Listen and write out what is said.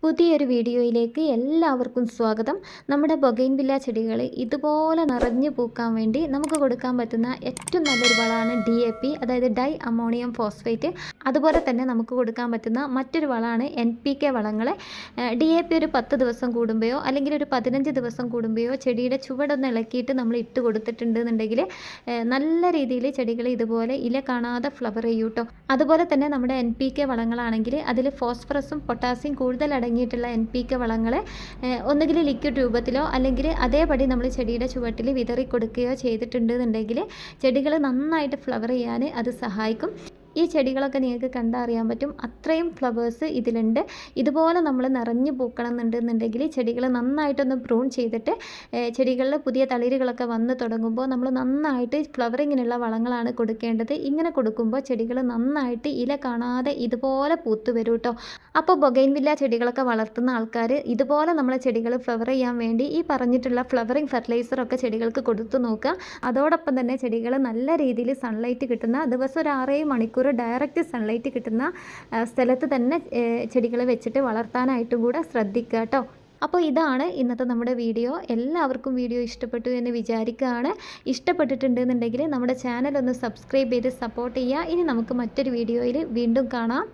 പുതിയൊരു വീഡിയോയിലേക്ക് എല്ലാവർക്കും സ്വാഗതം. നമ്മുടെ ബൊഗെയിൻവില്ല ചെടികൾ ഇതുപോലെ നിറഞ്ഞു പൂക്കാൻ വേണ്ടി നമുക്ക് കൊടുക്കാൻ പറ്റുന്ന ഏറ്റവും നല്ലൊരു വളമാണ് DAP, അതായത് ഡൈ അമോണിയം ഫോസ്ഫേറ്റ്. അതുപോലെ തന്നെ നമുക്ക് കൊടുക്കാൻ പറ്റുന്ന മറ്റൊരു വളമാണ് NPK വളങ്ങൾ. DAP ഒരു 10 ദിവസം കൂടുമ്പോഴോ അല്ലെങ്കിൽ ഒരു 15 ദിവസം കൂടുമ്പോഴോ ചെടിയുടെ ചുവടൊന്ന് ഇളക്കിയിട്ട് നമ്മൾ ഇട്ട് കൊടുത്തിട്ടുണ്ടെന്നുണ്ടെങ്കിൽ നല്ല രീതിയിൽ ചെടികൾ ഇതുപോലെ ഇല കാണാതെ ഫ്ലവർ ചെയ്യും കേട്ടോ. അതുപോലെ തന്നെ നമ്മുടെ NPK വളങ്ങളാണെങ്കിൽ അതിൽ ഫോസ്ഫറസും പൊട്ടാസ്യം കൂടുതൽ അടങ്ങിയിട്ടുള്ള NPK വളങ്ങൾ ഒന്നുകിൽ ലിക്വിഡ് രൂപത്തിലോ അല്ലെങ്കിൽ അതേപടി നമ്മൾ ചെടിയുടെ ചുവട്ടിൽ വിതറി കൊടുക്കുകയോ ചെയ്തിട്ടുണ്ടെന്നുണ്ടെങ്കിൽ ചെടികൾ നന്നായിട്ട് ഫ്ലവർ ചെയ്യാൻ അത് സഹായിക്കും. ഈ ചെടികളൊക്കെ നിങ്ങൾക്ക് കണ്ടറിയാൻ പറ്റും, അത്രയും ഫ്ലവേഴ്സ് ഇതിലുണ്ട്. ഇതുപോലെ നമ്മൾ നിറഞ്ഞു പൂക്കണം എന്നുണ്ടെന്നുണ്ടെങ്കിൽ ചെടികൾ നന്നായിട്ടൊന്ന് പ്രൂൺ ചെയ്തിട്ട് ചെടികളിൽ പുതിയ തളിരുകളൊക്കെ വന്ന് തുടങ്ങുമ്പോൾ നമ്മൾ നന്നായിട്ട് ഫ്ലവറിങ്ങിനുള്ള വളങ്ങളാണ് കൊടുക്കേണ്ടത്. ഇങ്ങനെ കൊടുക്കുമ്പോൾ ചെടികൾ നന്നായിട്ട് ഇല കാണാതെ ഇതുപോലെ പൂത്തു വരും കേട്ടോ. അപ്പോൾ ബൊഗെയിൻവില്ല ചെടികളൊക്കെ വളർത്തുന്ന ആൾക്കാർ ഇതുപോലെ നമ്മളെ ചെടികൾ ഫ്ലവർ ചെയ്യാൻ വേണ്ടി ഈ പറഞ്ഞിട്ടുള്ള ഫ്ലവറിങ് ഫെർട്ടിലൈസറൊക്കെ ചെടികൾക്ക് കൊടുത്തു നോക്കുക. അതോടൊപ്പം തന്നെ ചെടികൾ നല്ല രീതിയിൽ സൺലൈറ്റ് കിട്ടുന്ന ദിവസം ഒരു 6 മണിക്കൂർ ഡയറക്റ്റ് സൺലൈറ്റ് കിട്ടുന്ന സ്ഥലത്ത് തന്നെ ചെടികളെ വെച്ചിട്ട് വളർത്താനായിട്ടും കൂടെ ശ്രദ്ധിക്കുക കേട്ടോ. അപ്പോൾ ഇതാണ് ഇന്നത്തെ നമ്മുടെ വീഡിയോ. എല്ലാവർക്കും വീഡിയോ ഇഷ്ടപ്പെട്ടു എന്ന് വിചാരിക്കുകയാണ്. ഇഷ്ടപ്പെട്ടിട്ടുണ്ടെന്നുണ്ടെങ്കിൽ നമ്മുടെ ചാനൽ ഒന്ന് സബ്സ്ക്രൈബ് ചെയ്ത് സപ്പോർട്ട് ചെയ്യുക. ഇനി നമുക്ക് മറ്റൊരു വീഡിയോയിൽ വീണ്ടും കാണാം.